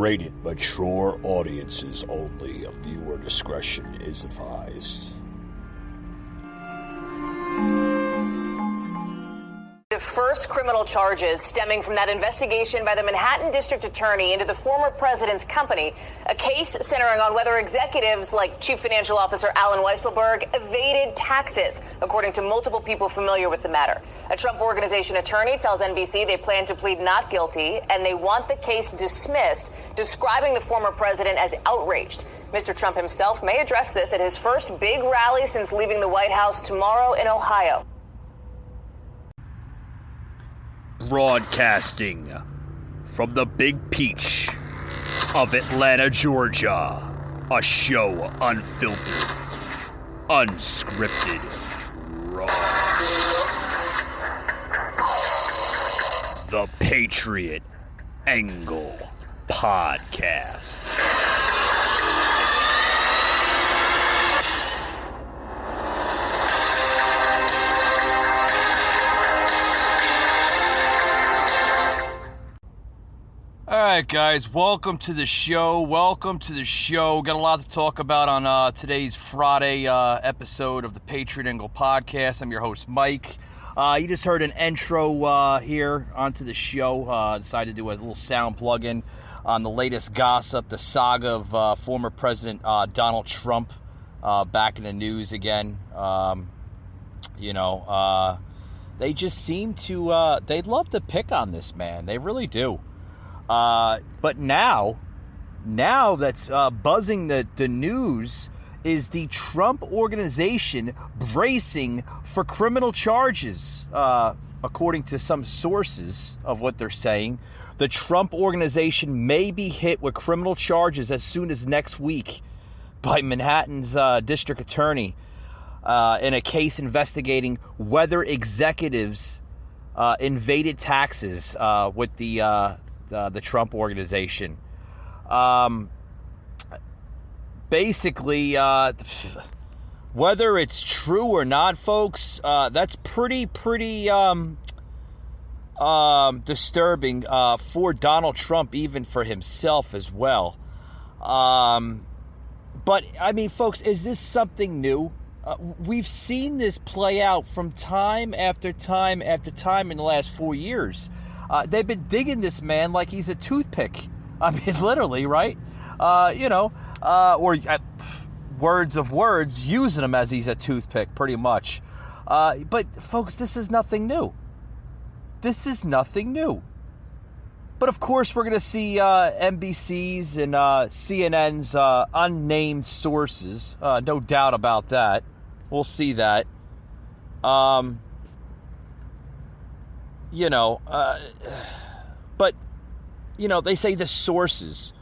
rated mature audiences only. Viewer discretion is advised. The first criminal charges stemming from that investigation by the Manhattan District Attorney into the former president's company, a case centering on whether executives like Chief Financial Officer Alan Weisselberg evaded taxes, according to multiple people familiar with the matter. A Trump Organization attorney tells NBC they plan to plead not guilty and they want the case dismissed, describing the former president as outraged. Mr. Trump himself may address this at his first big rally since leaving the White House tomorrow in Ohio. Broadcasting from the Big Peach of Atlanta, Georgia. A show unfiltered, unscripted, raw. The Patriot Angle Podcast. All right, guys, welcome to the show. Got a lot to talk about on today's Friday episode of the Patriot Angle Podcast. I'm your host, Mike. You just heard an intro here onto the show. Decided to do a little sound plug-in on the latest gossip, the saga of former President Donald Trump back in the news again. They just seem to, they love to pick on this man. They really do. But now that's buzzing the news is the Trump Organization bracing for criminal charges. According to some sources of what they're saying, the Trump Organization may be hit with criminal charges as soon as next week by Manhattan's district attorney in a case investigating whether executives invaded taxes with the Trump Organization. Basically, whether it's true or not, folks, that's pretty disturbing for Donald Trump, even for himself as well. But, I mean, folks, is this something new? We've seen this play out from time after time after time in the last 4 years. They've been digging this man like he's a toothpick. I mean, literally, right? Or words of words, using him as he's a toothpick, pretty much. But, folks, this is nothing new. But, of course, we're going to see NBC's and CNN's unnamed sources. No doubt about that. We'll see that. But, they say the sources.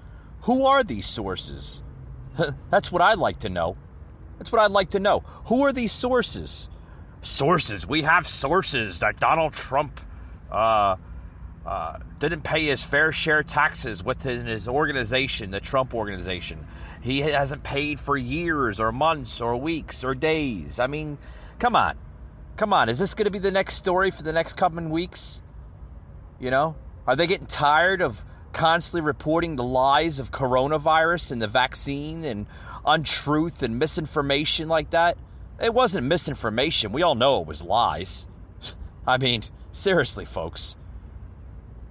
Who are these sources? That's what I'd like to know. Who are these sources? Sources. We have sources that Donald Trump didn't pay his fair share taxes within his organization, the Trump Organization. He hasn't paid for years or months or weeks or days. I mean, come on. Is this going to be the next story for the next coming weeks? Are they getting tired of constantly reporting the lies of coronavirus and the vaccine and untruth and misinformation like that? It wasn't misinformation. We all know it was lies. I mean, seriously, folks.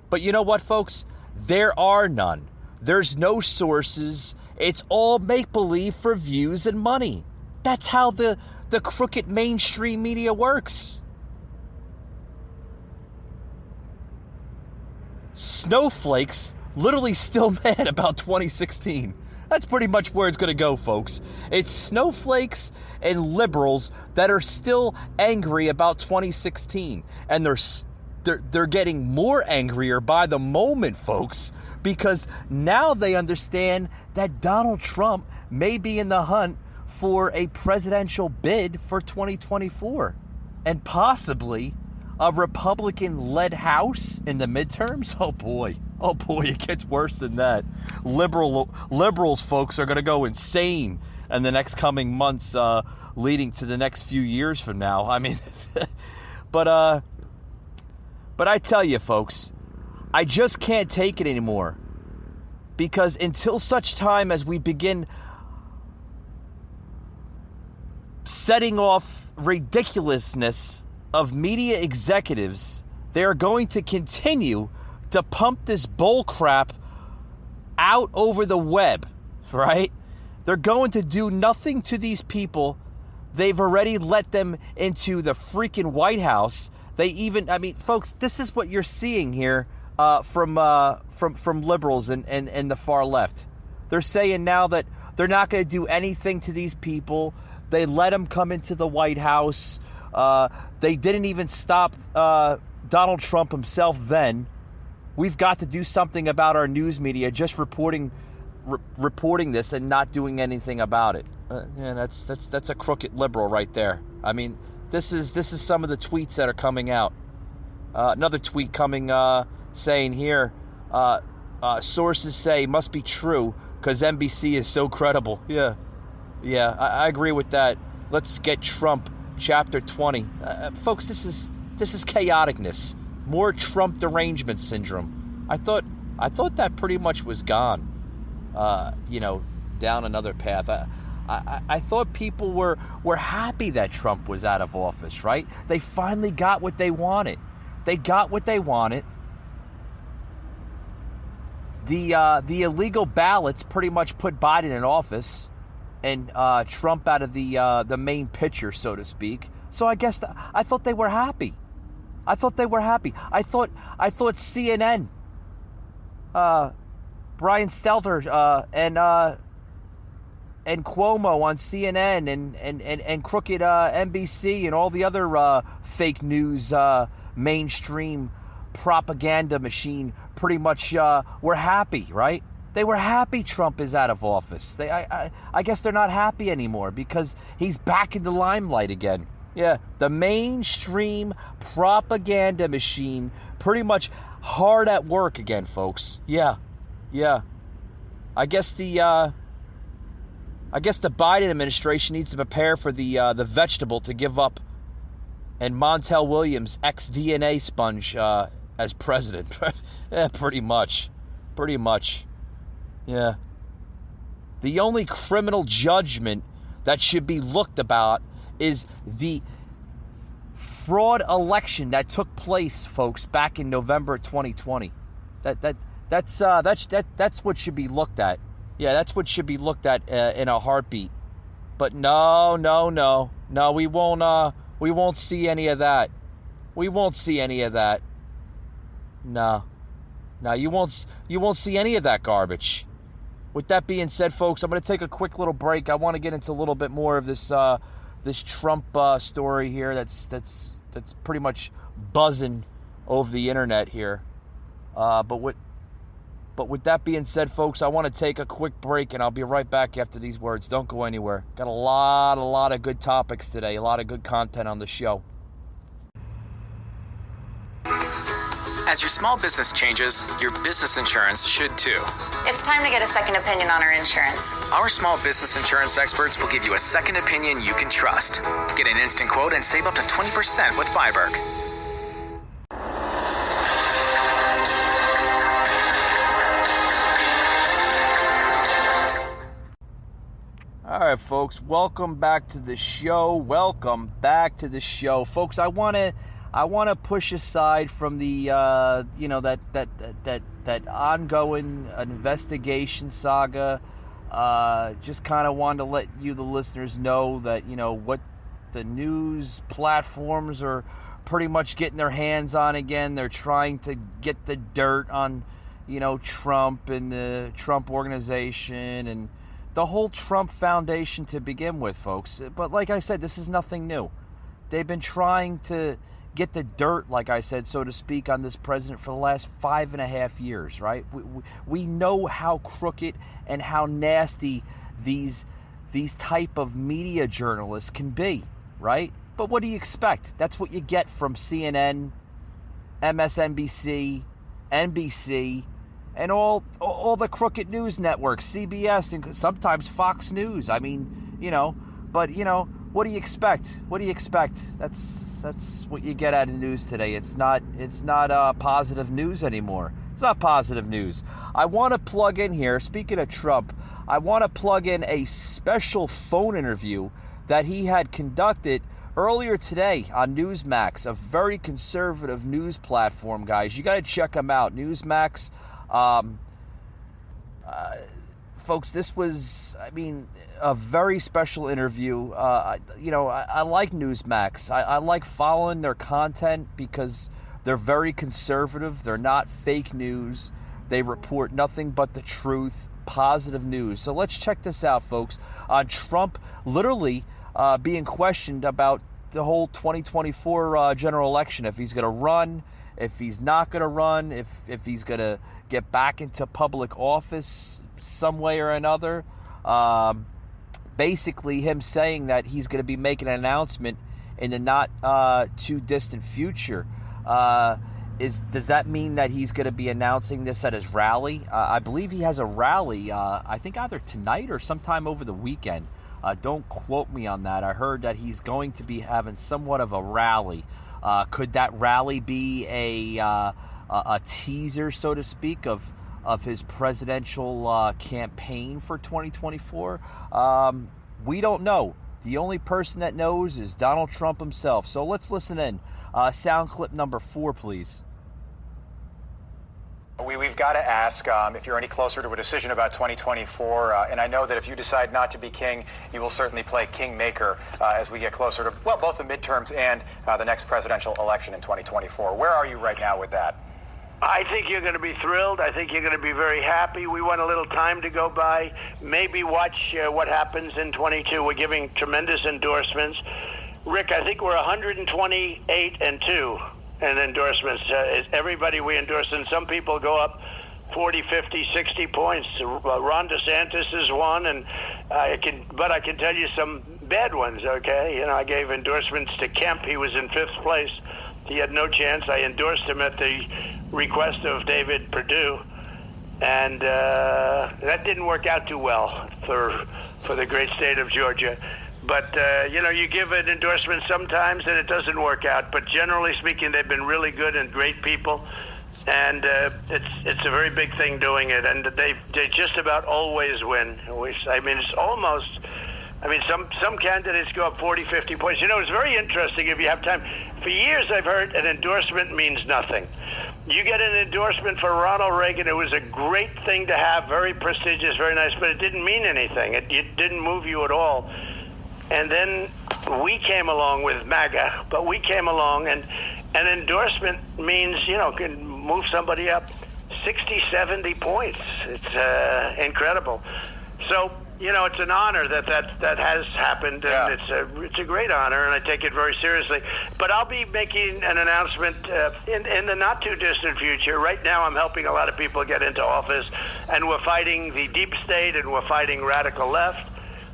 But you know what, folks? There are none. There's no sources. It's all make-believe for views and money. That's how the crooked mainstream media works. Snowflakes literally still mad about 2016. That's pretty much where it's going to go, folks. It's snowflakes and liberals that are still angry about 2016. And they're getting more angrier by the moment, folks, because now they understand that Donald Trump may be in the hunt for a presidential bid for 2024 and possibly a Republican-led House in the midterms. Oh boy, it gets worse than that. Liberals, folks, are going to go insane in the next coming months, leading to the next few years from now. I mean, but I tell you, folks, I just can't take it anymore. Because until such time as we begin setting off ridiculousness of media executives, they are going to continue to pump this bull crap out over the web, right? They're going to do nothing to these people. They've already let them into the freaking White House. They even, I mean, folks, this is what you're seeing here from liberals and the far left. They're saying now that they're not going to do anything to these people. They let them come into the White House. They didn't even stop Donald Trump himself then. We've got to do something about our news media just reporting this and not doing anything about it. Yeah, that's a crooked liberal right there. I mean, this is some of the tweets that are coming out. Another tweet coming saying here, sources say must be true because NBC is so credible. Yeah, I agree with that. Let's get Trump, chapter 20. Folks, this is chaoticness. More Trump derangement syndrome. I thought that pretty much was gone. Down another path. I thought people were happy that Trump was out of office, right? They finally got what they wanted. They got what they wanted. The illegal ballots pretty much put Biden in office and Trump out of the main picture, so to speak. So I guess I thought they were happy. I thought CNN, Brian Stelter, and Cuomo on CNN and crooked NBC and all the other fake news mainstream propaganda machine pretty much were happy, right? They were happy Trump is out of office. I guess they're not happy anymore because he's back in the limelight again. Yeah, the mainstream propaganda machine pretty much hard at work again, folks. Yeah. I guess the Biden administration needs to prepare for the vegetable to give up and Montel Williams ex-DNA sponge as president. Yeah, pretty much. Yeah. The only criminal judgment that should be looked about is the fraud election that took place, folks, back in November 2020. That's what should be looked at. Yeah, that's what should be looked at in a heartbeat. But no, we won't see any of that. We won't see any of that. No, you won't see any of that garbage. With that being said, folks, I'm going to take a quick little break. I want to get into a little bit more of this Trump story here that's pretty much buzzing over the internet here. But with that being said, folks, I want to take a quick break, and I'll be right back after these words. Don't go anywhere. Got a lot of good topics today, a lot of good content on the show. As your small business changes, your business insurance should too. It's time to get a second opinion on our insurance. Our small business insurance experts will give you a second opinion you can trust. Get an instant quote and save up to 20% with Byberg. All right, folks, welcome back to the show. Folks, I want to push aside from the that ongoing investigation saga. Just kind of wanted to let you, the listeners, know that what the news platforms are pretty much getting their hands on again. They're trying to get the dirt on Trump and the Trump organization and the whole Trump Foundation to begin with, folks. But like I said, this is nothing new. They've been trying to get the dirt, like I said, so to speak, on this president for the last 5.5 years, right? We know how crooked and how nasty these type of media journalists can be, right? But what do you expect? That's what you get from CNN, MSNBC, NBC, and all the crooked news networks, CBS, and sometimes Fox News. I mean, but what do you expect? What do you expect? That's what you get out of news today. It's not positive news anymore. It's not positive news. I want to plug in here, speaking of Trump, I want to plug in a special phone interview that he had conducted earlier today on Newsmax, a very conservative news platform, guys. You got to check them out. Newsmax, folks, this was, a very special interview. I like Newsmax. I like following their content because they're very conservative. They're not fake news. They report nothing but the truth, positive news. So let's check this out, folks. On Trump literally being questioned about the whole 2024 general election, if he's going to run, if he's not going to run, if he's going to get back into public office some way or another. Basically him saying that he's going to be making an announcement in the not too distant future. Does that mean that he's going to be announcing this at his rally? I believe he has a rally, I think either tonight or sometime over the weekend. Don't quote me on that. I heard that he's going to be having somewhat of a rally. Could that rally be a teaser, so to speak, of his presidential campaign for 2024? We don't know. The only person that knows is Donald Trump himself. So let's listen in. Sound clip number 4, please. We've got to ask if you're any closer to a decision about 2024. And I know that if you decide not to be king, you will certainly play kingmaker as we get closer to, well, both the midterms and the next presidential election in 2024. Where are you right now with that? I think you're going to be thrilled. I think you're going to be very happy. We want a little time to go by. Maybe watch what happens in 22. We're giving tremendous endorsements. Rick, I think we're 128-2 in endorsements. Everybody we endorse, and some people go up 40, 50, 60 points. Ron DeSantis is one, and I can tell you some bad ones, okay? I gave endorsements to Kemp. He was in 5th place. He had no chance. I endorsed him at the request of David Perdue, and that didn't work out too well for the great state of Georgia. But, you give an endorsement sometimes and it doesn't work out. But generally speaking, they've been really good and great people. And it's a very big thing doing it. And they just about always win. It's almost, some candidates go up 40, 50 points. It's very interesting if you have time. For years, I've heard an endorsement means nothing. You get an endorsement for Ronald Reagan. It was a great thing to have, very prestigious, very nice, but it didn't mean anything. It didn't move you at all. And then we came along with MAGA, but we came along, and an endorsement means, can move somebody up 60, 70 points. It's incredible. So, it's an honor that has happened, and it's a great honor, and I take it very seriously. But I'll be making an announcement in the not-too-distant future. Right now I'm helping a lot of people get into office, and we're fighting the deep state, and we're fighting radical left.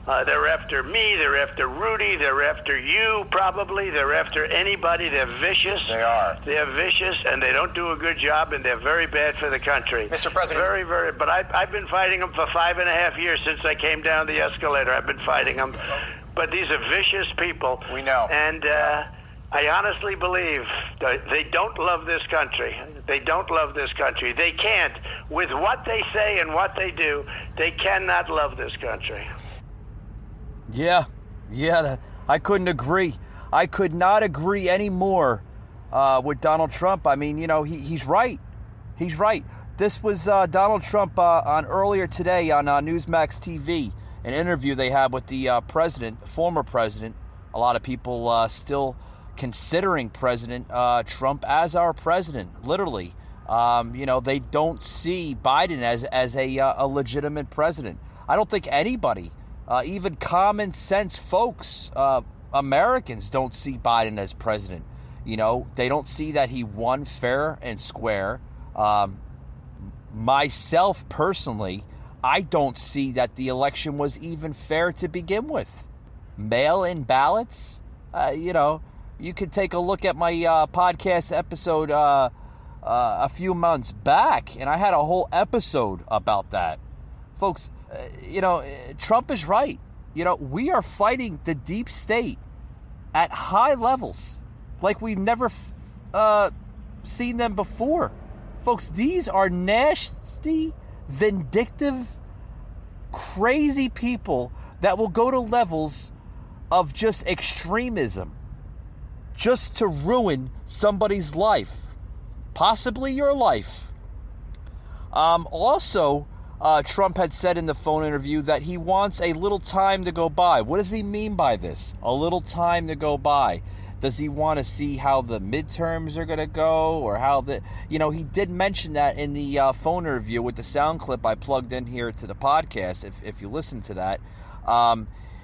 They're after me, they're after Rudy, they're after you probably, they're after anybody. They're vicious. They are. They're vicious, and they don't do a good job, and they're very bad for the country. Mr. President. Very, very, but I've been fighting them for 5.5 years since I came down the escalator. I've been fighting them. But these are vicious people. We know. And I honestly believe that they don't love this country. They don't love this country. They can't. With what they say and what they do, they cannot love this country. Yeah, I couldn't agree. I could not agree any more with Donald Trump. He's right. He's right. This was Donald Trump on earlier today on Newsmax TV, an interview they had with the former president. A lot of people still considering President Trump as our president, literally. They don't see Biden as a legitimate president. I don't think anybody, even common sense folks, Americans, don't see Biden as president. They don't see that he won fair and square. Myself personally, I don't see that the election was even fair to begin with. Mail-in ballots, you could take a look at my podcast episode a few months back, and I had a whole episode about that. Folks, Trump is right. we are fighting the deep state at high levels like we've never seen them before. Folks, these are nasty, vindictive, crazy people that will go to levels of just extremism just to ruin somebody's life, possibly your life. Also, Trump had said in the phone interview that he wants a little time to go by. What does he mean by this? A little time to go by. Does he want to see how the midterms are going to go, or how he did mention that in the phone interview with the sound clip I plugged in here to the podcast, if you listen to that.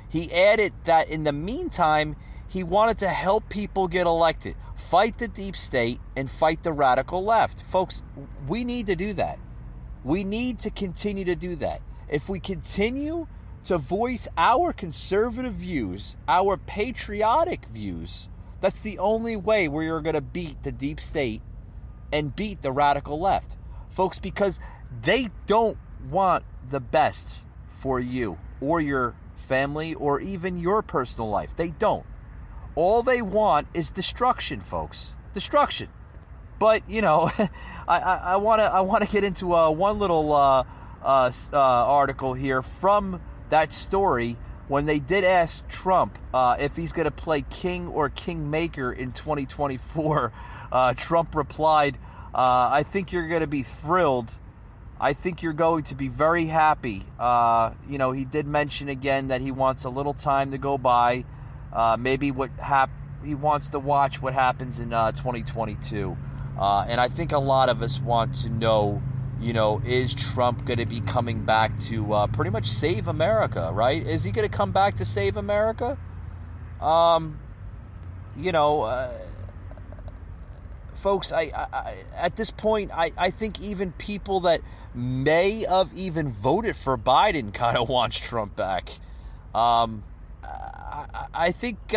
He added that in the meantime, he wanted to help people get elected, fight the deep state, and fight the radical left. Folks, we need to do that. We need to continue to do that. If we continue to voice our conservative views, our patriotic views, that's the only way we are going to beat the deep state and beat the radical left. Folks, because they don't want the best for you or your family or even your personal life. They don't. All they want is destruction, folks. Destruction. But, I want to get into one little article here from that story when they did ask Trump if he's going to play king or kingmaker in 2024. Trump replied, I think you're going to be thrilled. I think you're going to be very happy. He did mention again that he wants a little time to go by. Maybe he wants to watch what happens in 2022. And I think a lot of us want to know, is Trump going to be coming back to pretty much save America, right? Is he going to come back to save America? Folks, I at this point, I think even people that may have even voted for Biden kind of wants Trump back. I think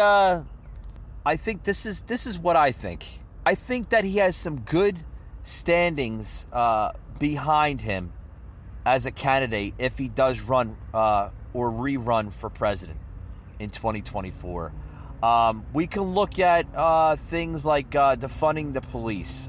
this is what I think. I think that he has some good standings behind him as a candidate if he does run or rerun for president in 2024. We can look at things like defunding the police.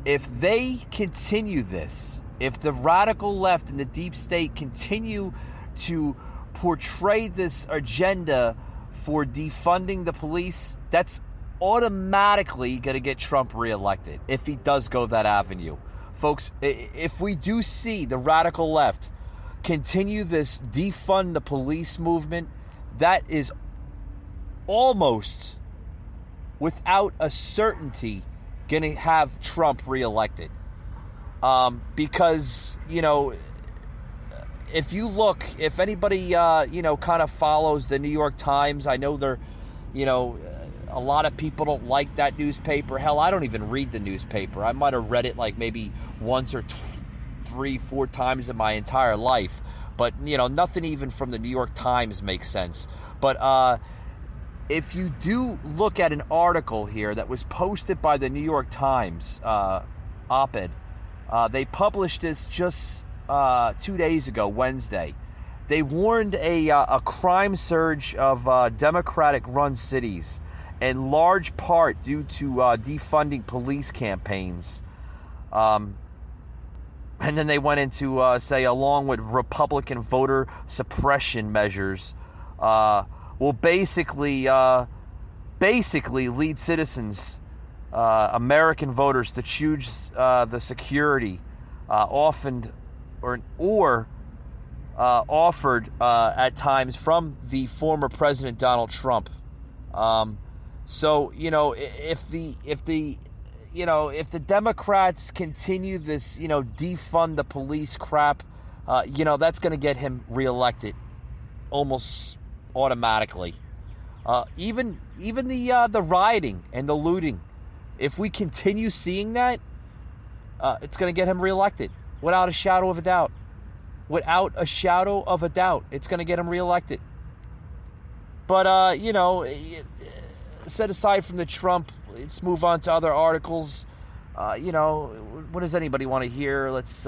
If they continue this, if the radical left and the deep state continue to portray this agenda for defunding the police, that's automatically going to get Trump reelected if he does go that avenue. Folks, if we do see the radical left continue this defund the police movement, that is almost without a certainty going to have Trump reelected. Because, if anybody, kind of follows the New York Times, I know they're, a lot of people don't like that newspaper. Hell, I don't even read the newspaper. I might have read it like maybe once or 3-4 times in my entire life. But, nothing even from the New York Times makes sense. But if you do look at an article here that was posted by the New York Times op-ed, they published this just 2 days ago, Wednesday. They warned a crime surge of Democratic-run cities, in large part due to defunding police campaigns. And then they went into, say, along with Republican voter suppression measures, will basically lead citizens, American voters, to choose the security offered at times from the former President Donald Trump. So if the Democrats continue this defund the police crap, that's going to get him reelected almost automatically. Even the rioting and the looting, if we continue seeing that, it's going to get him reelected without a shadow of a doubt. Without a shadow of a doubt, it's going to get him reelected. But set aside from the Trump, let's move on to other articles. What does anybody want to hear? Let's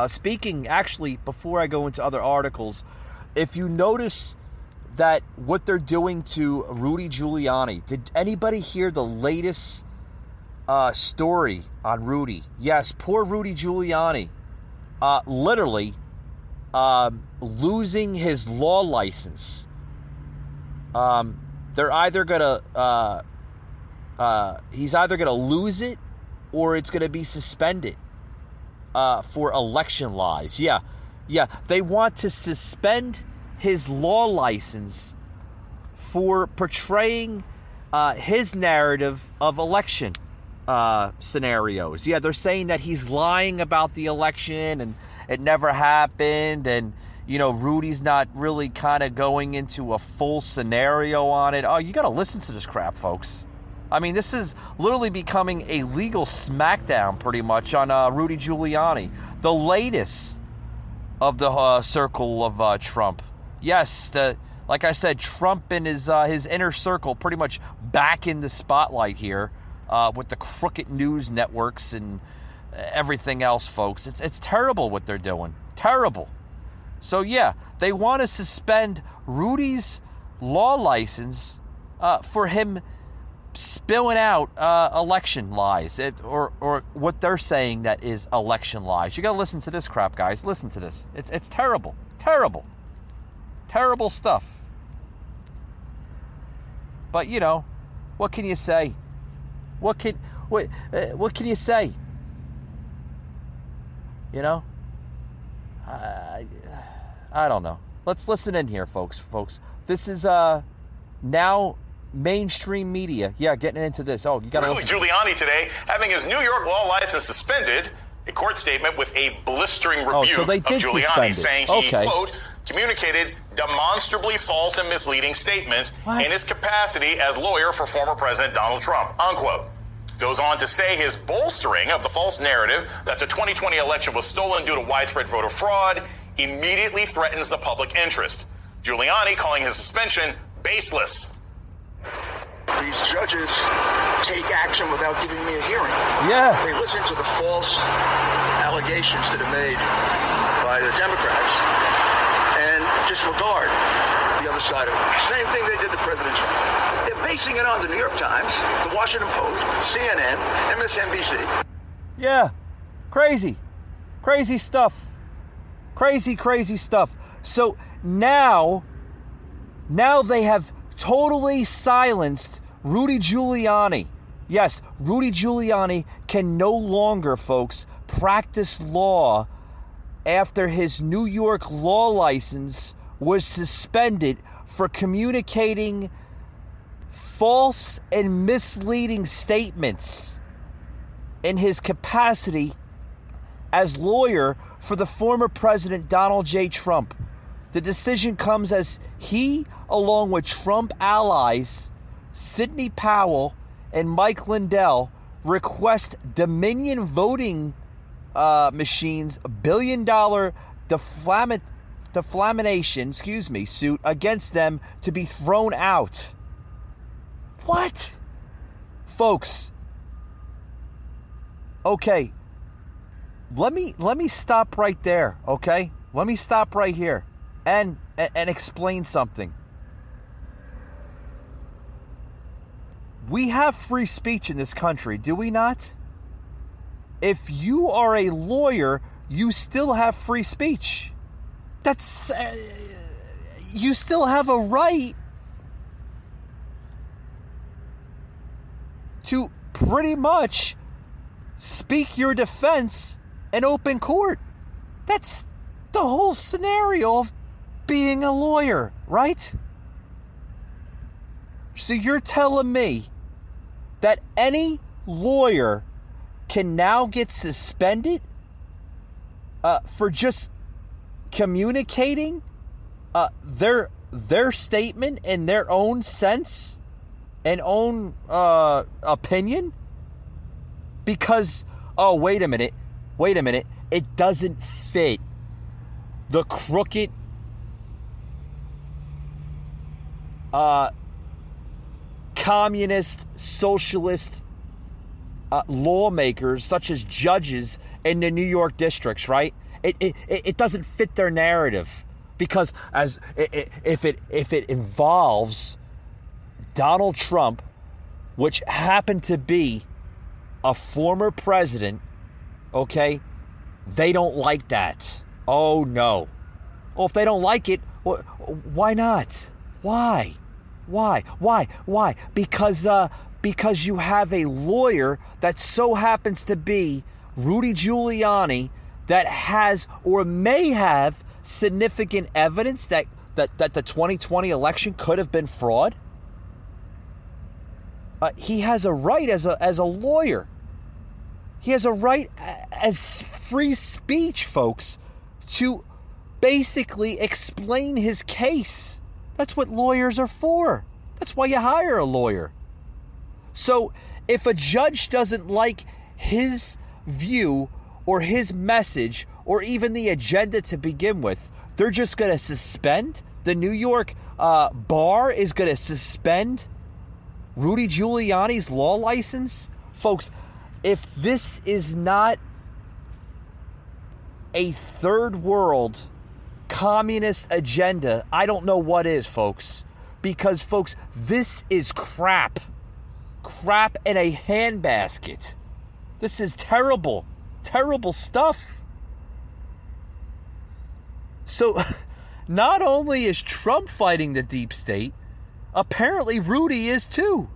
speaking, actually, before I go into other articles, if you notice that what they're doing to Rudy Giuliani, did anybody hear the latest story on Rudy? Yes, poor Rudy Giuliani, literally losing his law license. They're either gonna he's either gonna lose it or it's gonna be suspended for election lies. Yeah, they want to suspend his law license for portraying his narrative of election scenarios. Yeah, they're saying that he's lying about the election and it never happened, and Rudy's not really kind of going into a full scenario on it. Oh, you got to listen to this crap, folks. I mean, this is literally becoming a legal smackdown pretty much on Rudy Giuliani, the latest of the circle of Trump. Yes, like I said, Trump and his inner circle pretty much back in the spotlight here with the crooked news networks and everything else, folks. It's terrible what they're doing. Terrible. So, yeah, they want to suspend Rudy's law license for him spilling out election lies, or what they're saying that is election lies. You got to listen to this crap, guys. Listen to this. It's terrible. Terrible. Terrible stuff. But, what can you say? What can you say? I don't know. Let's listen in here, folks. This is now mainstream media. Yeah, getting into this. Oh, you got to Rudy Giuliani today having his New York law license suspended. A court statement with a blistering rebuke of Giuliani saying he, quote, communicated demonstrably false and misleading statements in his capacity as lawyer for former President Donald Trump, unquote. Goes on to say his bolstering of the false narrative that the 2020 election was stolen due to widespread voter fraud immediately threatens the public interest. Giuliani calling his suspension baseless. These judges take action without giving me a hearing. Yeah. They listen to the false allegations that are made by the Democrats and disregard the other side of it. Same thing they did to President Trump. They're basing it on the New York Times, the Washington Post, CNN, MSNBC. Yeah. Crazy. Crazy stuff. Crazy stuff. So now they have totally silenced Rudy Giuliani. Yes, Rudy Giuliani can no longer, folks, practice law after his New York law license was suspended for communicating false and misleading statements in his capacity as lawyer for the former President Donald J. Trump. The decision comes as he, along with Trump allies Sidney Powell and Mike Lindell, request Dominion voting machines $1 billion defamation suit against them to be thrown out. What? Folks. Okay. Let me stop right there, okay? Let me stop right here and explain something. We have free speech in this country, do we not? If you are a lawyer, you still have free speech. That's you still have a right to pretty much speak your defense in open court. That's the whole scenario of being a lawyer, right? So you're telling me that any lawyer can now get suspended for just communicating their statement in their own sense and own opinion? Because, oh, wait a minute, it doesn't fit the crooked communist, socialist lawmakers, such as judges in the New York districts, right? It doesn't fit their narrative Because if it involves Donald Trump, which happened to be a former president, okay, they don't like that. Oh, no. Well, if they don't like it, why not? Why? Because you have a lawyer that so happens to be Rudy Giuliani that has or may have significant evidence that the 2020 election could have been fraud. He has a right as a lawyer. He has a right as free speech, folks, to basically explain his case. That's what lawyers are for. That's why you hire a lawyer. So if a judge doesn't like his view or his message or even the agenda to begin with, they're just going to suspend. The New York bar is going to suspend Rudy Giuliani's law license. Folks, if this is not a third world communist agenda, I don't know what is, folks. Because, folks, this is crap. Crap in a handbasket. This is terrible. Terrible stuff. So, not only is Trump fighting the deep state, apparently Rudy is too.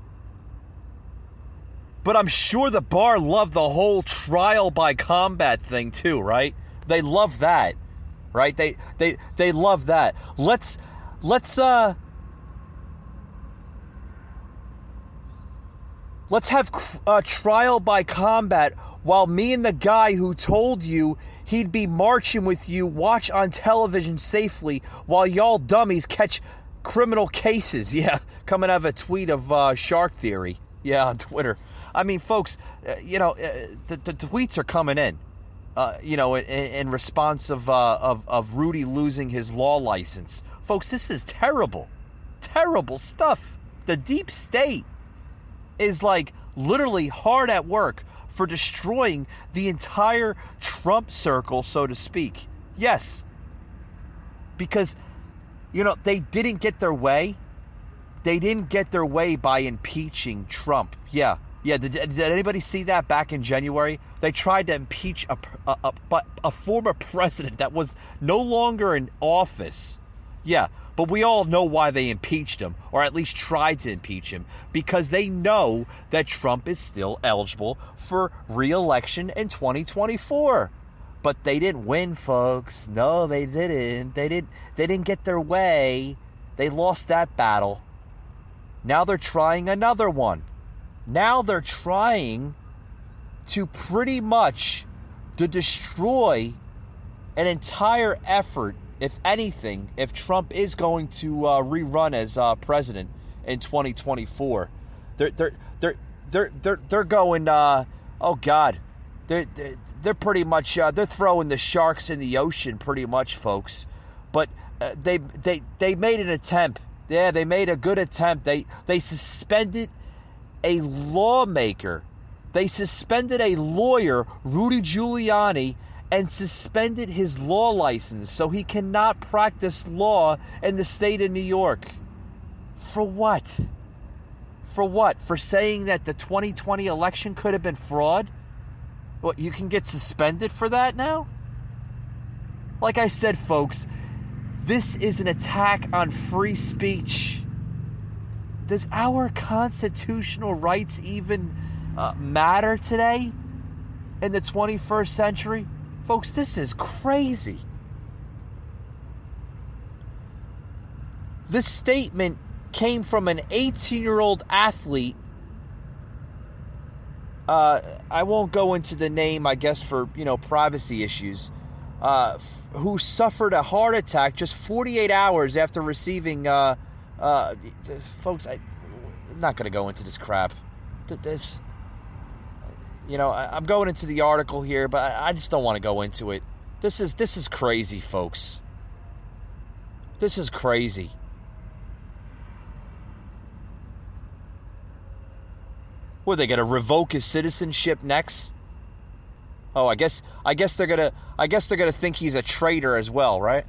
But I'm sure the bar loved the whole trial by combat thing too, right? They love that, right? They love that. Let's have trial by combat while me and the guy who told you he'd be marching with you watch on television safely while y'all dummies catch criminal cases. Yeah, coming out of a tweet of Shark Theory. Yeah, on Twitter. I mean, folks, the tweets are coming in, in response of Rudy losing his law license. Folks, this is terrible. Terrible stuff. The deep state is like literally hard at work for destroying the entire Trump circle, so to speak. Yes. Because, they didn't get their way. They didn't get their way by impeaching Trump. Yeah. Did anybody see that back in January? They tried to impeach a former president that was no longer in office. Yeah. But we all know why they impeached him, or at least tried to impeach him, because they know that Trump is still eligible for re-election in 2024. But they didn't win, folks. No, they didn't. They didn't get their way. They lost that battle. Now they're trying another one. Now they're trying to pretty much to destroy an entire effort, if anything, if Trump is going to rerun as president in 2024. They're going. Oh God, they're pretty much they're throwing the sharks in the ocean, pretty much, folks. But they made an attempt. Yeah, they made a good attempt. They suspended a lawmaker. They suspended a lawyer, Rudy Giuliani, and suspended his law license so he cannot practice law in the state of New York. For what? For what? For saying that the 2020 election could have been fraud? What, you can get suspended for that now? Like I said, folks, this is an attack on free speech. Does our constitutional rights even matter today in the 21st century? Folks, this is crazy. This statement came from an 18-year-old athlete. I won't go into the name, I guess, for privacy issues. Who suffered a heart attack just 48 hours after receiving. Folks, I'm not going to go into this crap. I'm going into the article here, but I just don't want to go into it. This is crazy, folks. This is crazy. What, are they going to revoke his citizenship next? Oh, I guess they're gonna think he's a traitor as well, right?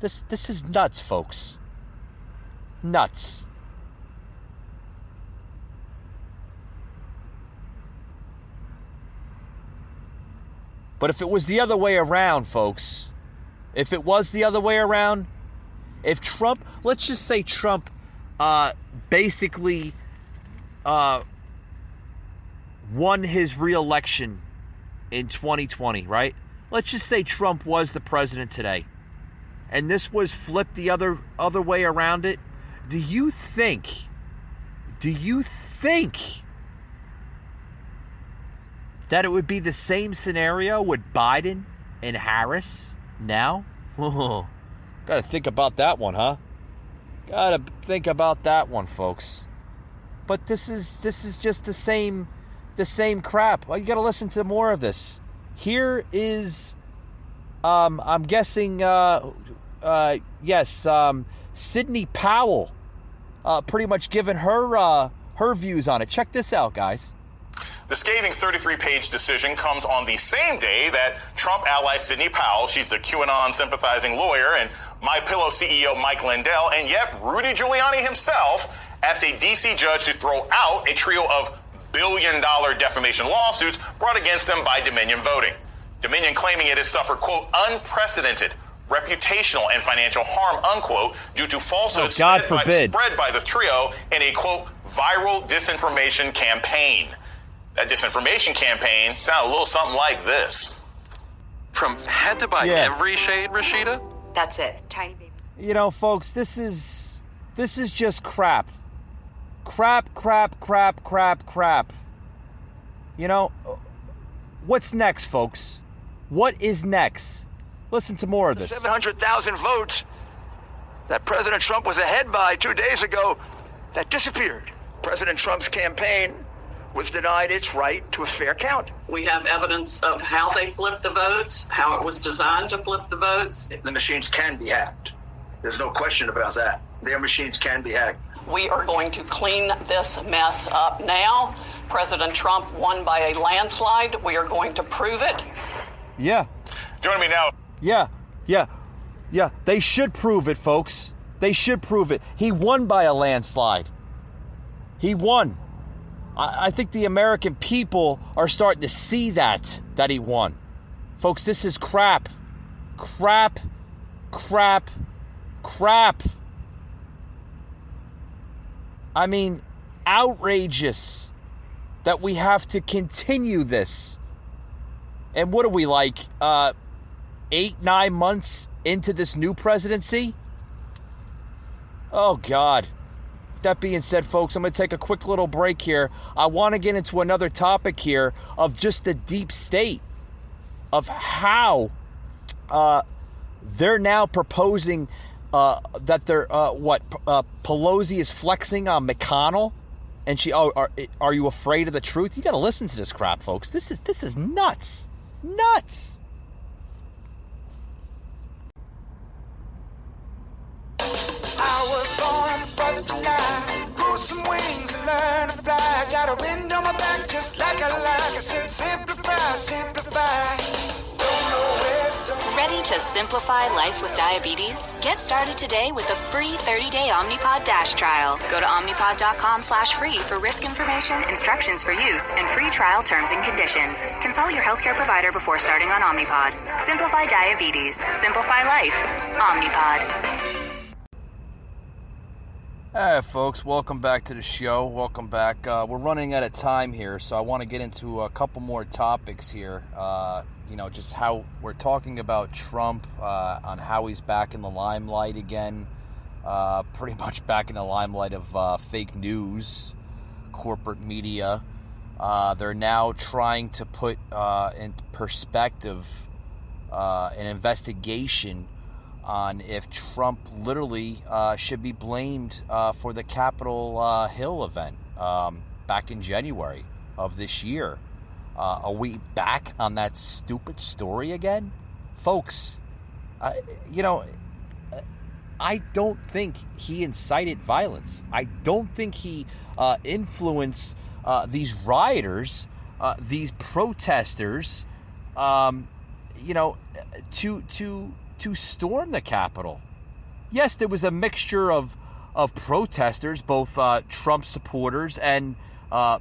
This is nuts, folks. Nuts. But if it was the other way around, folks, if it was the other way around, if Trump, let's just say Trump basically won his re-election in 2020, right? Let's just say Trump was the president today, and this was flipped the other way around it. Do you think that it would be the same scenario with Biden and Harris now? Gotta think about that one, huh? Gotta think about that one, folks. But this is just the same crap. Well, you gotta listen to more of this. Here is, I'm guessing, Sidney Powell, pretty much giving her views on it. Check this out, guys. The scathing 33-page decision comes on the same day that Trump ally Sidney Powell, she's the QAnon sympathizing lawyer, and MyPillow CEO Mike Lindell, and yet Rudy Giuliani himself asked a D.C. judge to throw out a trio of billion-dollar defamation lawsuits brought against them by Dominion Voting. Dominion claiming it has suffered, quote, unprecedented reputational and financial harm, unquote, due to falsehoods spread by the trio in a, quote, viral disinformation campaign. That disinformation campaign sounded a little something like this. From had to buy every shade, Rashida? That's it. Tiny baby. You know, folks, this is just crap. Crap. You know, what's next, folks? What is next? Listen to more of this. 700,000 votes that President Trump was ahead by 2 days ago, that disappeared. President Trump's campaign was denied its right to a fair count. We have evidence of how they flipped the votes, how it was designed to flip the votes. The machines can be hacked. There's no question about that. Their machines can be hacked. We are going to clean this mess up now. President Trump won by a landslide. We are going to prove it. Yeah. Joining me now. Yeah. They should prove it, folks. They should prove it. He won by a landslide. He won. I think the American people are starting to see that he won. Folks, this is crap. I mean, outrageous that we have to continue this. And what are we, like 8-9 months into this new presidency? Oh, God. That being said, folks, I'm going to take a quick little break here. I want to get into another topic here of just the deep state of how they're now proposing that they're Pelosi is flexing on McConnell, and she are you afraid of the truth? You got to listen to this crap, folks. This is nuts. I was born on the 4th of July. Grew some wings and learned to fly. Got a wind on my back just like I like. I said simplify. Don't know where to go. Ready to simplify life with diabetes? Get started today with a free 30-day Omnipod DASH trial. Go to omnipod.com/free for risk information, instructions for use, and free trial terms and conditions. Consult your healthcare provider before starting on Omnipod. Simplify diabetes. Simplify life. Omnipod. Hey folks, welcome back to the show. Welcome back. We're running out of time here, so I want to get into a couple more topics here. Just how we're talking about Trump, on how he's back in the limelight again. Pretty much back in the limelight of fake news, corporate media. They're now trying to put in perspective an investigation on if Trump literally should be blamed for the Capitol Hill event back in January of this year. Are we back on that stupid story again? Folks, I don't think he incited violence. I don't think he influenced these rioters, these protesters, to storm the Capitol. yes, there was a mixture of protesters, both Trump supporters and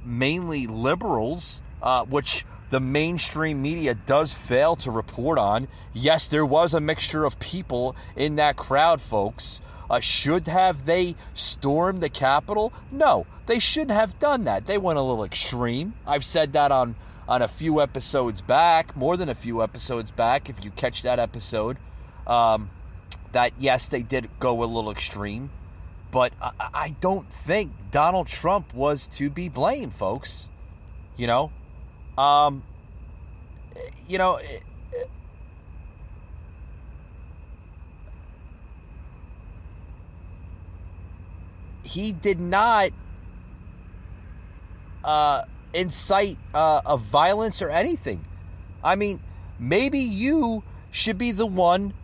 mainly liberals, which the mainstream media does fail to report on. Yes, there was a mixture of people in that crowd, folks. Should have they stormed the Capitol? No, they shouldn't have done that. They went a little extreme. I've said that on a few episodes back, more than a few episodes back, if you catch that episode, that yes, they did go a little extreme. But I don't think Donald Trump was to be blamed, folks. You know? He did not incite of violence or anything. I mean, maybe you should be the one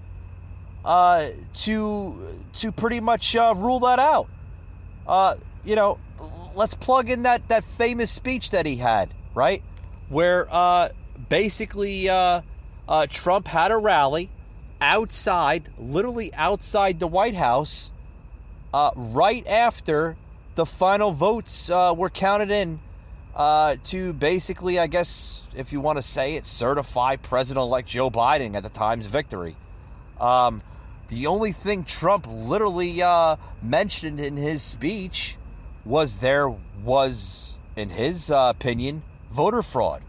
to pretty much rule that out. Let's plug in that famous speech that he had, right? Where basically Trump had a rally outside, literally outside the White House, right after the final votes were counted in to basically, I guess, if you want to say it, certify President-elect Joe Biden at the time's victory. The only thing Trump literally mentioned in his speech was there was, in his opinion, voter fraud.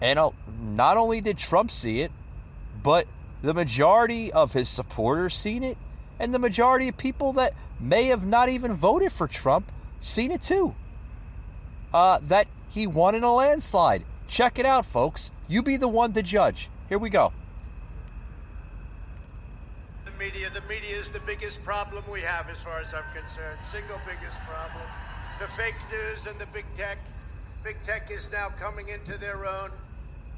And not only did Trump see it, but the majority of his supporters seen it, and the majority of people that may have not even voted for Trump seen it too. That he won in a landslide. Check it out, folks. You be the one to judge. Here we go. The media is the biggest problem we have as far as I'm concerned. Single biggest problem. The fake news and the big tech. Big tech is now coming into their own.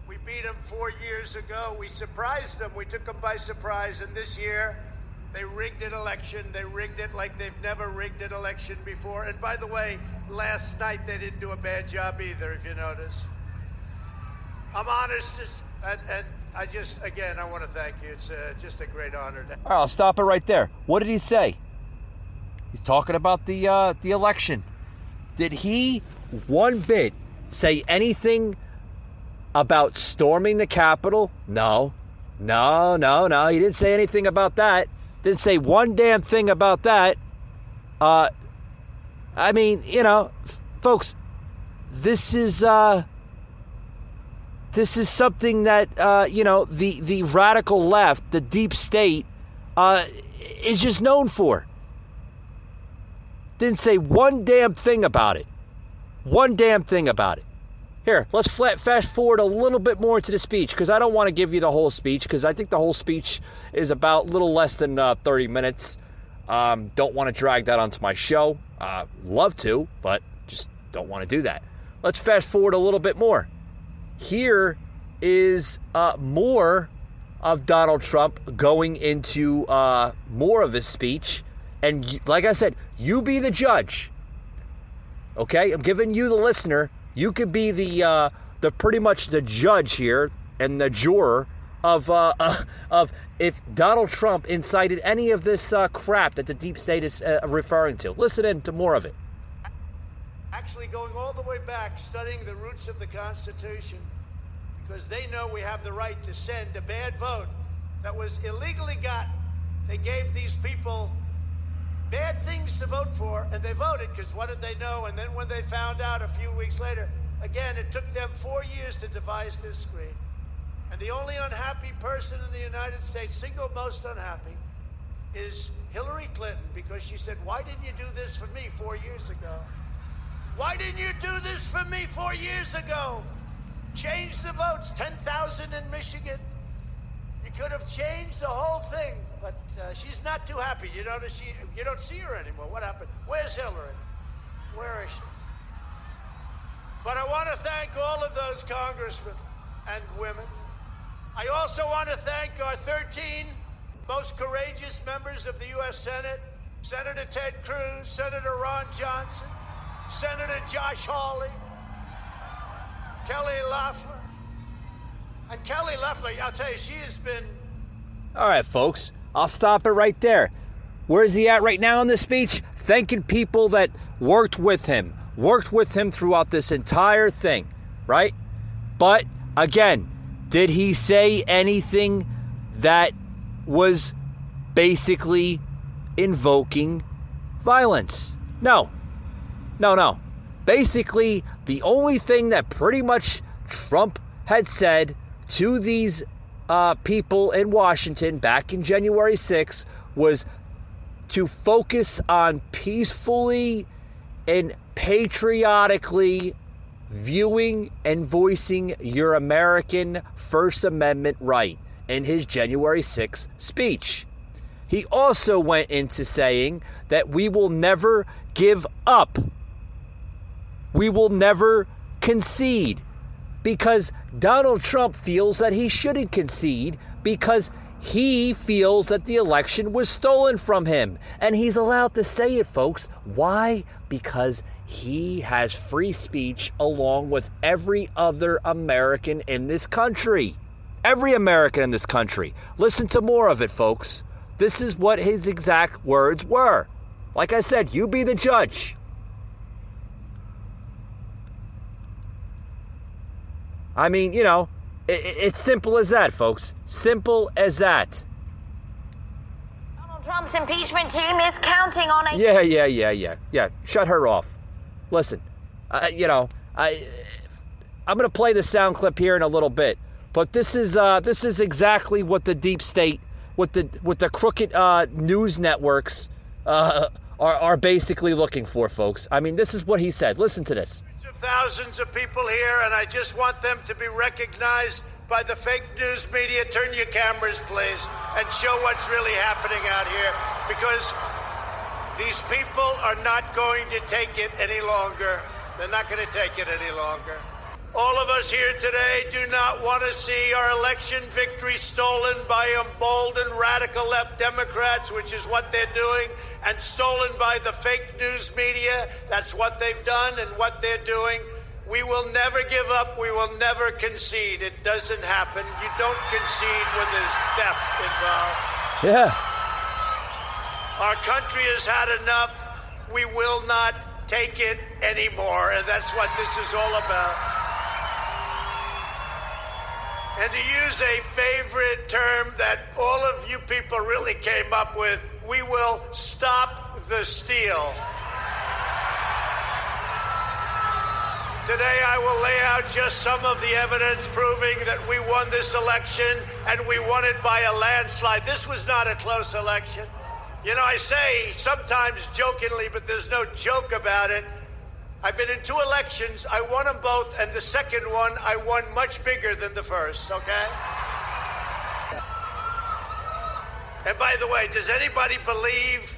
We beat them 4 years ago. We surprised them. We took them by surprise. And this year, they rigged an election. They rigged it like they've never rigged an election before. And by the way, last night they didn't do a bad job either, if you notice. I'm honest, and I want to thank you. It's just a great honor. All right, I'll stop it right there. What did he say? He's talking about the election. Did he one bit say anything about storming the Capitol? No. He didn't say anything about that. Didn't say one damn thing about that. I mean, folks, this is something that, the radical left, the deep state, is just known for. Didn't say one damn thing about it. One damn thing about it. Here, let's fast forward a little bit more to the speech, because I don't want to give you the whole speech, because I think the whole speech is about a little less than 30 minutes. Don't want to drag that onto my show. Love to, but just don't want to do that. Let's fast forward a little bit more. Here is more of Donald Trump going into more of his speech. And like I said, you be the judge. Okay? I'm giving you, the listener, you could be the pretty much the judge here and the juror of if Donald Trump incited any of this crap that the deep state is referring to. Listen in to more of it. Actually going all the way back, studying the roots of the Constitution, because they know we have the right to send a bad vote that was illegally gotten. They gave these people bad things to vote for, and they voted, because what did they know? And then when they found out a few weeks later, again, it took them 4 years to devise this screen. And the only unhappy person in the United States, single most unhappy, is Hillary Clinton, because she said, why didn't you do this for me 4 years ago? Why didn't you do this for me 4 years ago? Change the votes, 10,000 in Michigan. You could have changed the whole thing, but she's not too happy. You notice you don't see her anymore. What happened? Where's Hillary? Where is she? But I want to thank all of those congressmen and women. I also want to thank our 13 most courageous members of the U.S. Senate, Senator Ted Cruz, Senator Ron Johnson, Senator Josh Hawley, Kelly Loeffler. And Kelly Loeffler, I'll tell you, she has been... All right, folks, I'll stop it right there. Where is he at right now in this speech? Thanking people that worked with him throughout this entire thing, right? But again, did he say anything that was basically invoking violence? No. Basically, the only thing that pretty much Trump had said to these people in Washington back in January 6th was to focus on peacefully and patriotically viewing and voicing your American First Amendment right in his January 6th speech. He also went into saying that we will never give up. We will never concede, because Donald Trump feels that he shouldn't concede because he feels that the election was stolen from him. And he's allowed to say it, folks. Why? Because he has free speech along with every other American in this country. Every American in this country. Listen to more of it, folks. This is what his exact words were. Like I said, you be the judge. I mean, you know, it's simple as that, folks. Simple as that. Donald Trump's impeachment team is counting on a... Yeah. Shut her off. Listen, I'm going to play the sound clip here in a little bit. But this is exactly what the deep state, what the crooked news networks are basically looking for, folks. I mean, this is what he said. Listen to this. Thousands of people here, and I just want them to be recognized by the fake news media. Turn your cameras, please, and show what's really happening out here, because these people are not going to take it any longer. They're not going to take it any longer. All of us here today do not want to see our election victory stolen by emboldened radical left Democrats, which is what they're doing, and stolen by the fake news media. That's what they've done and what they're doing. We will never give up. We will never concede. It doesn't happen. You don't concede when there's theft involved. Yeah. Our country has had enough. We will not take it anymore, and that's what this is all about. And to use a favorite term that all of you people really came up with, we will stop the steal. Today I will lay out just some of the evidence proving that we won this election, and we won it by a landslide. This was not a close election. You know, I say sometimes jokingly, but there's no joke about it. I've been in 2 elections. I won them both, and the second one I won much bigger than the first, okay? And by the way, does anybody believe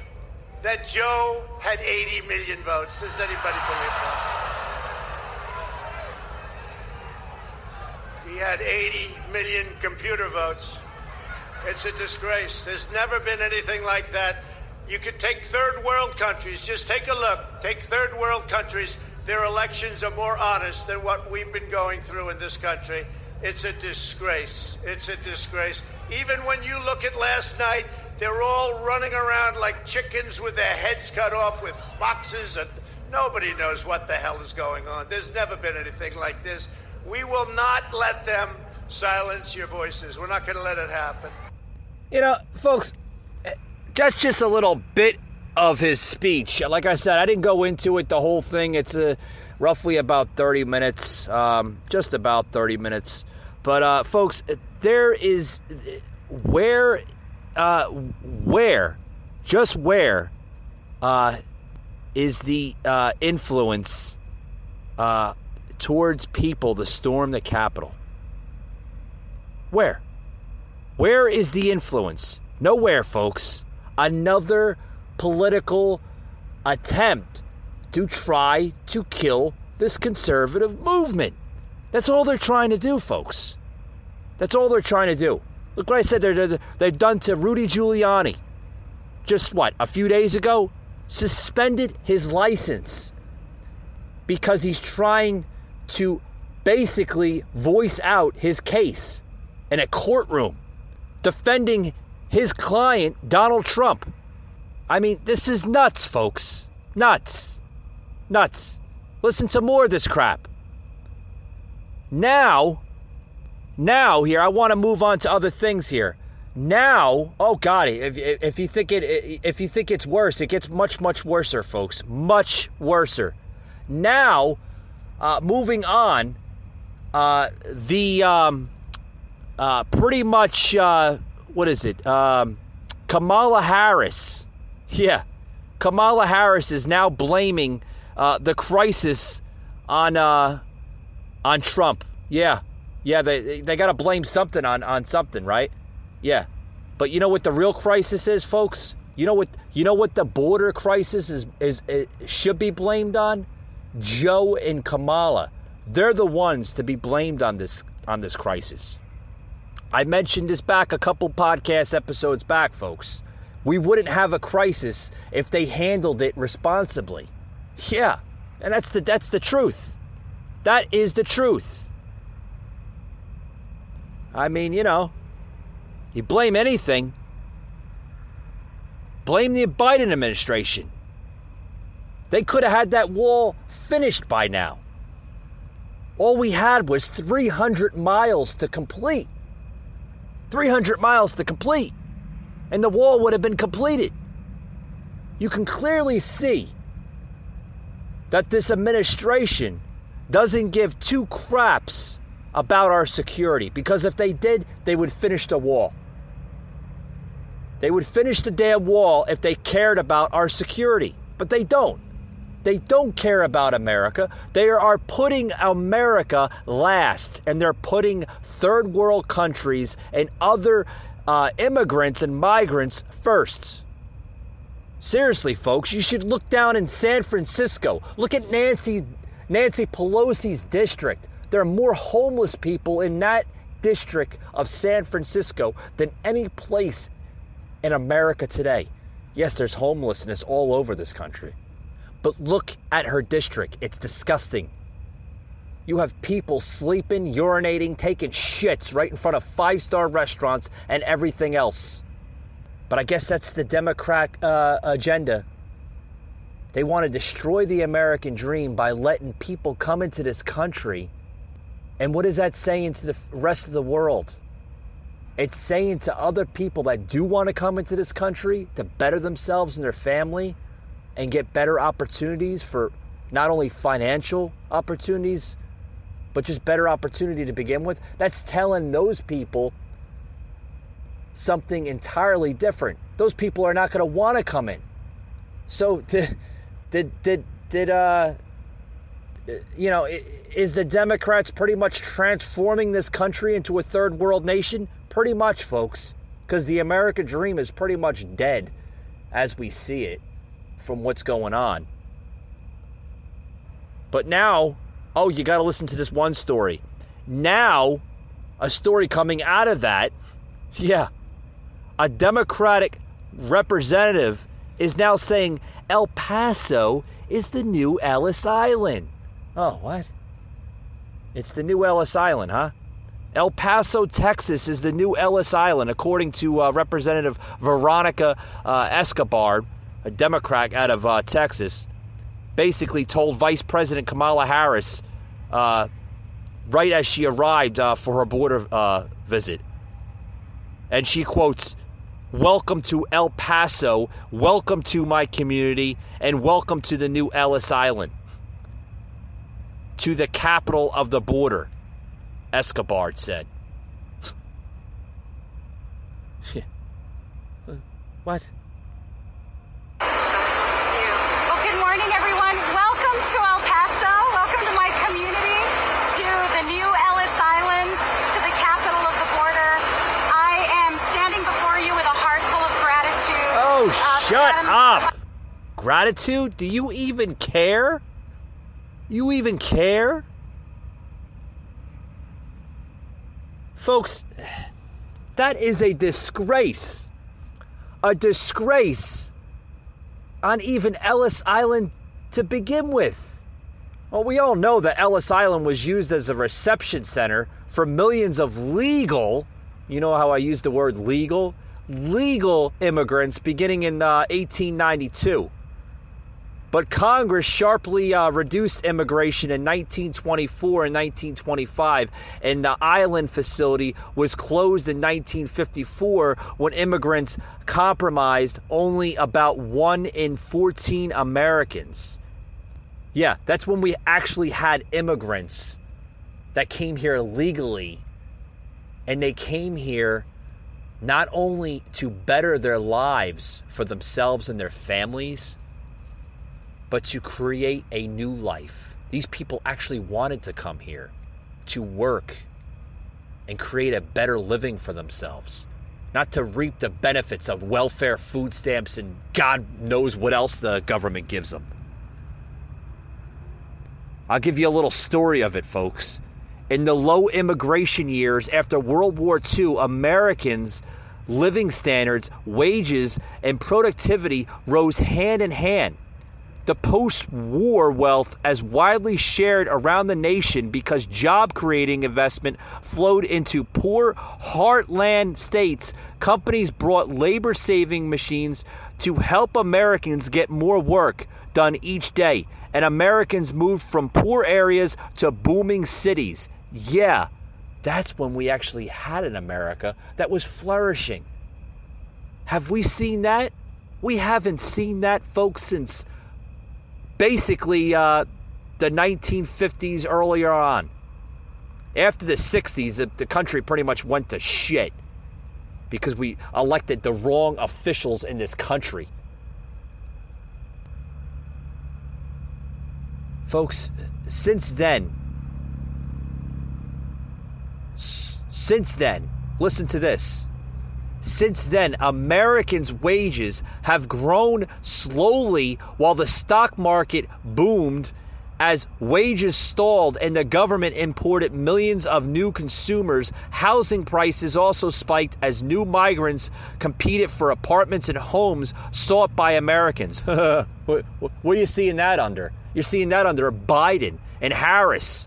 that Joe had 80 million votes? Does anybody believe that? He had 80 million computer votes. It's a disgrace. There's never been anything like that. You could take third world countries. Just take a look. Take third world countries. Their elections are more honest than what we've been going through in this country. It's a disgrace. It's a disgrace. Even when you look at last night, they're all running around like chickens with their heads cut off with boxes. And nobody knows what the hell is going on. There's never been anything like this. We will not let them silence your voices. We're not going to let it happen. You know, folks, that's just a little bit of his speech. Like I said, I didn't go into it, the whole thing. It's roughly about 30 minutes, just about 30 minutes. But, folks, there is where is the influence towards people to storm the Capitol? Where? Where is the influence? Nowhere, folks. Another political attempt to try to kill this conservative movement. That's all they're trying to do, folks. That's all they're trying to do. Look what I said they've done to Rudy Giuliani. Just a few days ago? Suspended his license because he's trying to basically voice out his case in a courtroom, defending his client, Donald Trump. I mean, this is nuts, folks. Nuts. Nuts. Listen to more of this crap. Now here, I want to move on to other things here. Now, oh God, if you think it's worse, it gets much worser, folks. Much worser. Now, moving on, pretty much, what is it? Kamala Harris. Yeah, Kamala Harris is now blaming the crisis on Trump. Yeah, they got to blame something on something, right? Yeah, but you know what the real crisis is, folks? You know what the border crisis is should be blamed on? Joe and Kamala. They're the ones to be blamed on this crisis. I mentioned this back a couple podcast episodes back, folks. We wouldn't have a crisis if they handled it responsibly. Yeah, and that's the truth. That is the truth. I mean, you blame anything. Blame the Biden administration. They could have had that wall finished by now. All we had was 300 miles to complete. 300 miles to complete. And the wall would have been completed. You can clearly see that this administration doesn't give two craps about our security. Because if they did, they would finish the wall. They would finish the damn wall if they cared about our security. But they don't. They don't care about America. They are putting America last. And they're putting third world countries and other immigrants and migrants first. Seriously, folks, you should look down in San Francisco. Look at Nancy Pelosi's district. There are more homeless people in that district of San Francisco than any place in America today. Yes, there's homelessness all over this country. But look at her district. It's disgusting. You have people sleeping, urinating, taking shits right in front of 5-star restaurants and everything else. But I guess that's the Democrat agenda. They want to destroy the American dream by letting people come into this country. And what is that saying to the rest of the world? It's saying to other people that do want to come into this country to better themselves and their family and get better opportunities for not only financial opportunities, but just better opportunity to begin with. That's telling those people something entirely different. Those people are not going to want to come in. So is the Democrats pretty much transforming this country into a third world nation? Pretty much, folks, because the American dream is pretty much dead as we see it from what's going on. But now, you got to listen to this one story. Now, a story coming out of that, a Democratic representative is now saying El Paso is the new Ellis Island. Oh, what? It's the new Ellis Island, huh? El Paso, Texas is the new Ellis Island, according to Representative Veronica Escobar, a Democrat out of Texas, basically told Vice President Kamala Harris right as she arrived for her border visit. And she quotes, "Welcome to El Paso, welcome to my community, and welcome to the new Ellis Island, to the capital of the border," Escobar said. What? Well, good morning, everyone. Welcome to El Paso. Welcome to my community, to the new Ellis Island, to the capital of the border. I am standing before you with a heart full of gratitude. Oh, shut up. Gratitude? Do you even care? You even care? Folks, that is a disgrace. A disgrace on even Ellis Island to begin with. Well, we all know that Ellis Island was used as a reception center for millions of legal, you know how I use the word legal legal immigrants beginning in 1892. But Congress sharply reduced immigration in 1924 and 1925, and the island facility was closed in 1954 when immigrants comprised only about 1 in 14 Americans. Yeah, that's when we actually had immigrants that came here legally, and they came here not only to better their lives for themselves and their families, but to create a new life. These people actually wanted to come here to work and create a better living for themselves, not to reap the benefits of welfare, food stamps, and God knows what else the government gives them. I'll give you a little story of it, folks. In the low immigration years after World War II, Americans' living standards, wages, and productivity rose hand in hand. The post-war wealth as widely shared around the nation because job-creating investment flowed into poor heartland states. Companies brought labor-saving machines to help Americans get more work done each day, and Americans moved from poor areas to booming cities. Yeah, that's when we actually had an America that was flourishing. Have we seen that? We haven't seen that, folks, since basically the 1950s earlier on. After the 60s, the country pretty much went to shit because we elected the wrong officials in this country. Folks, since then, listen to this. Since then, Americans' wages have grown slowly while the stock market boomed as wages stalled and the government imported millions of new consumers. Housing prices also spiked as new migrants competed for apartments and homes sought by Americans. What are you seeing that under? You're seeing that under Biden and Harris.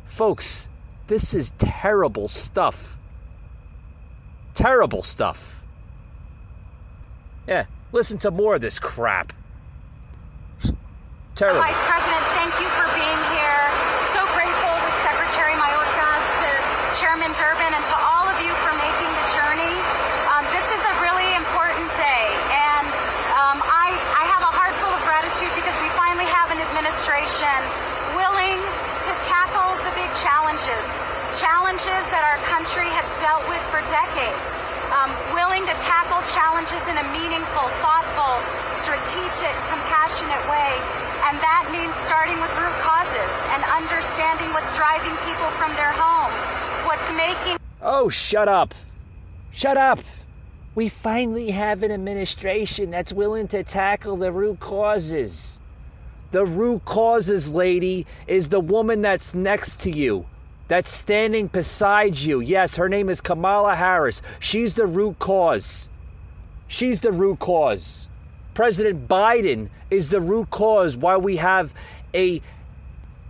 Folks, this is terrible stuff. Terrible stuff. Yeah, listen to more of this crap. Terrible. Vice President, thank you for being here. So grateful with Secretary Mayorkas, to Chairman Durbin, and to all of you for making the journey. This is a really important day, and I have a heart full of gratitude because we finally have an administration willing to tackle the big challenges that our country has dealt with for decades, willing to tackle challenges in a meaningful, thoughtful, strategic, compassionate way. And that means starting with root causes and understanding what's driving people from their home, what's making... Oh, shut up. Shut up. We finally have an administration that's willing to tackle the root causes. The root causes, lady, is the woman that's next to you, that's standing beside you. Yes, her name is Kamala Harris. She's the root cause. She's the root cause. President Biden is the root cause why we have a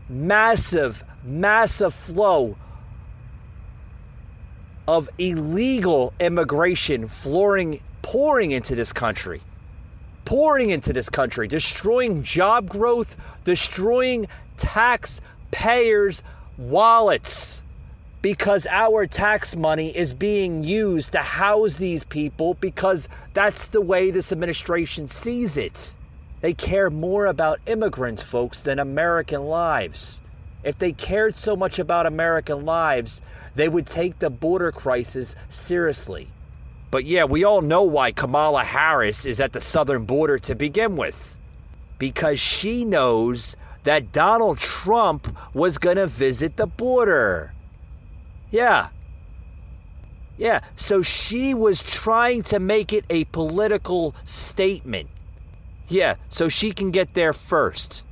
massive flow of illegal immigration pouring into this country. Destroying job growth, destroying taxpayers' wallets, because our tax money is being used to house these people, because that's the way this administration sees it. They care more about immigrants, folks, than American lives. If they cared so much about American lives, they would take the border crisis seriously. But yeah, we all know why Kamala Harris is at the southern border to begin with. Because she knows that Donald Trump was going to visit the border. Yeah, so she was trying to make it a political statement. Yeah, so she can get there first.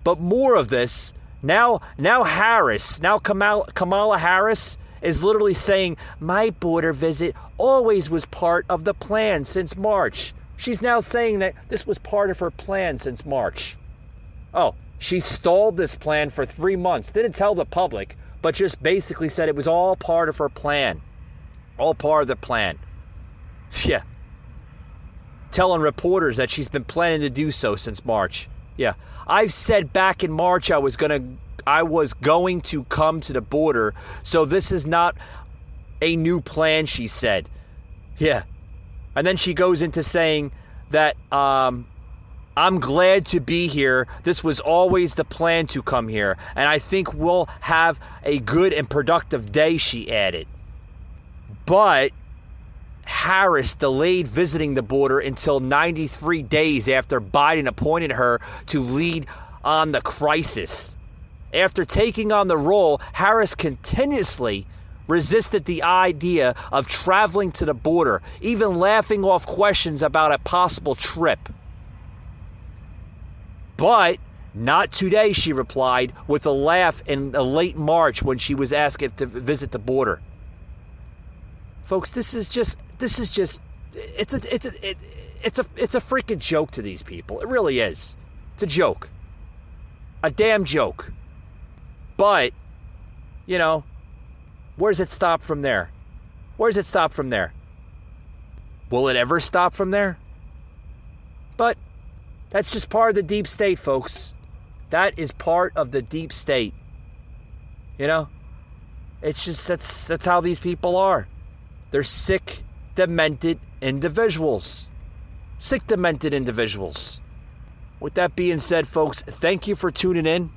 But more of this, now Kamala Harris is literally saying, my border visit always was part of the plan since March. She's now saying that this was part of her plan since March. Oh, she stalled this plan for 3 months. Didn't tell the public, but just basically said it was all part of her plan. All part of the plan. Yeah. Telling reporters that she's been planning to do so since March. Yeah. I've said back in March I was going to come to the border, so this is not a new plan, she said. Yeah. And then she goes into saying that I'm glad to be here. This was always the plan to come here. And I think we'll have a good and productive day, she added. But Harris delayed visiting the border until 93 days after Biden appointed her to lead on the crisis. After taking on the role, Harris continuously resisted the idea of traveling to the border, even laughing off questions about a possible trip. But not today, she replied, with a laugh in late March when she was asked if to visit the border. Folks, it's a freaking joke to these people. It really is. It's a joke. A damn joke. But, you know, where does it stop from there? Where does it stop from there? Will it ever stop from there? But that's just part of the deep state, folks. That is part of the deep state. You know? It's just, that's how these people are. They're sick, demented individuals. Sick, demented individuals. With that being said, folks, thank you for tuning in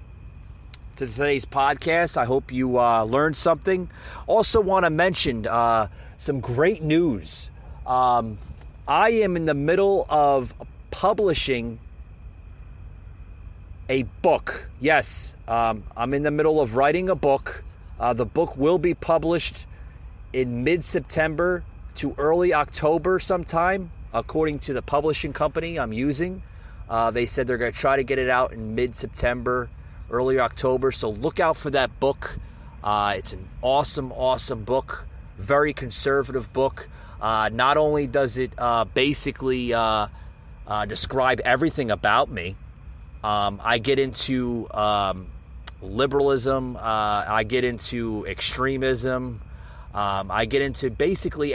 to today's podcast. I hope you learned something. Also want to mention some great news. I am in the middle of publishing a book. Yes, I'm in the middle of writing a book. The book will be published in mid-September to early October sometime, according to the publishing company I'm using. They said they're going to try to get it out in mid-September, early October, so look out for that book. It's an awesome, awesome book, very conservative book. Not only does it basically describe everything about me, I get into liberalism, I get into extremism, I get into basically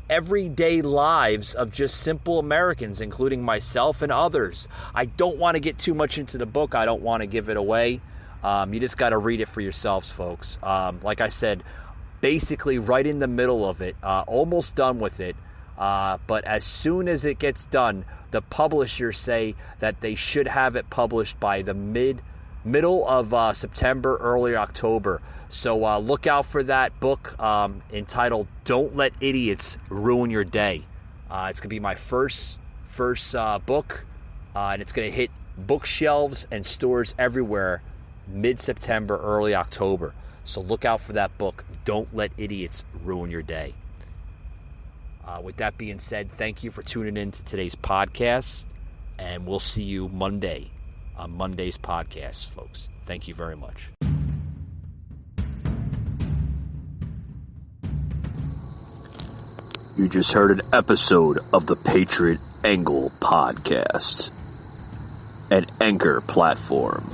everyday lives of just simple Americans, including myself and others. I don't want to get too much into the book. I don't want to give it away. You just got to read it for yourselves, folks. Like I said, basically right in the middle of it, almost done with it. But as soon as it gets done, the publishers say that they should have it published by the middle of September, early October. So look out for that book entitled "Don't Let Idiots Ruin Your Day." It's going to be my first book, and it's going to hit bookshelves and stores everywhere mid-September, early October. So look out for that book, "Don't Let Idiots Ruin Your Day." With that being said, thank you for tuning in to today's podcast, and we'll see you Monday on Monday's podcast, folks. Thank you very much. You just heard an episode of the Patriot Angle Podcast, an Anchor platform.